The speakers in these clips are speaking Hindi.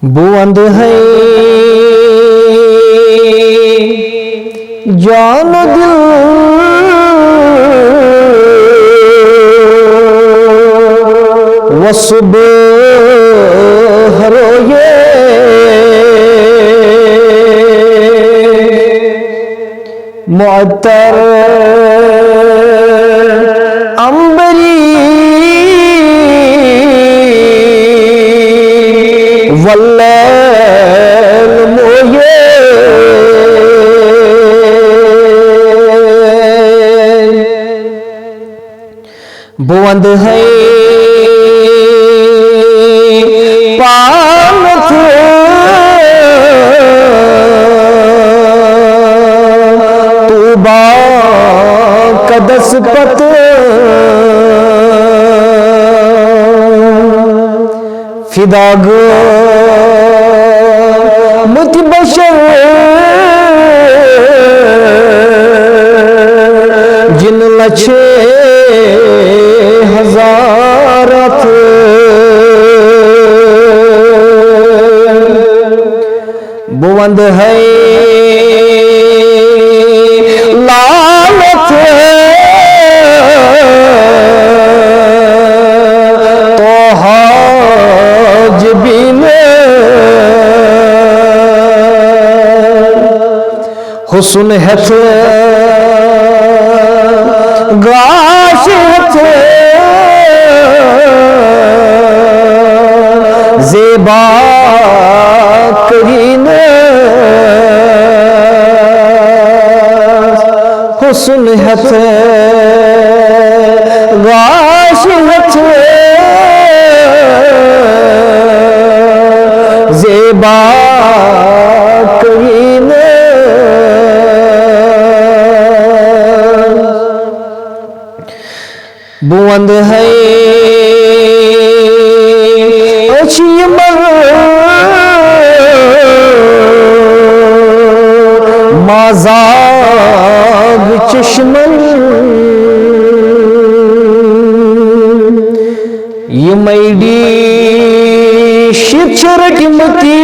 बुलंद है जान दिल वसुब हरोये मुअत्तर अंबरी वल्लैल मोये बुलंद है पालत तूबा कदस पत फिदाग मुतबशर जिन लछे हजारत बुलंद है लालत तो हाज बिन हुस्न हथ गाश हथ ज़ेबा करीन हुस्न हथ गाश हथ ज़ेबा करीन बुलंद है माज़ाग चश्मन ये मैडी शिचर कीमती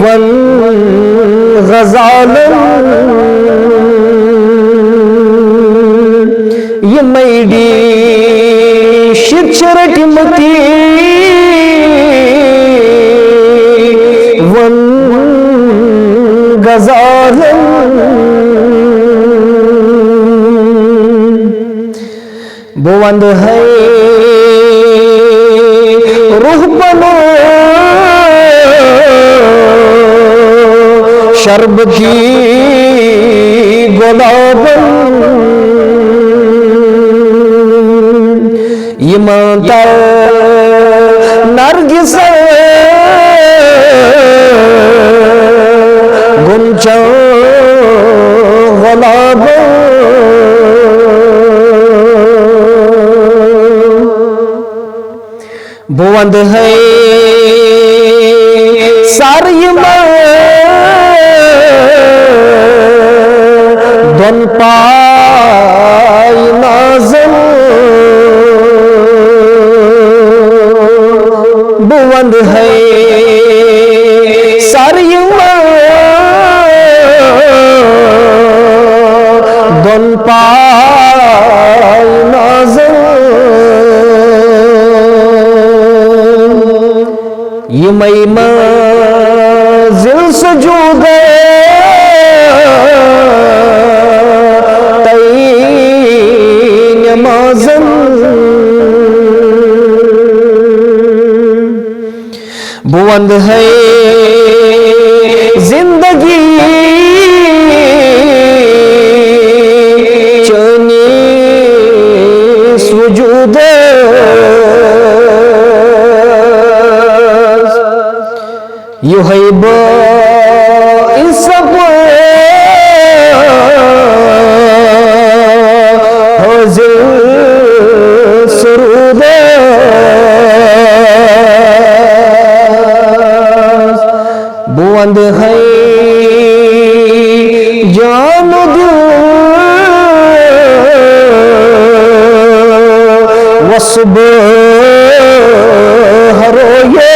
वन गजालन ये मैडी शिचर कीमती वन गजालन बुलंद है रूह बनो शरबती गुलाबन इमानता नरगिस गुंचा गुलाब बुलंद है सारी दन पाई नाज़म बुलंद है सारी दन पाई नाज़म ये मई मंजिल सजूद तईन माज़म बुलंद है जिंदगी चनी सुजूद यू है सब सरूद बुलंद है जान दिल वसब हरो ये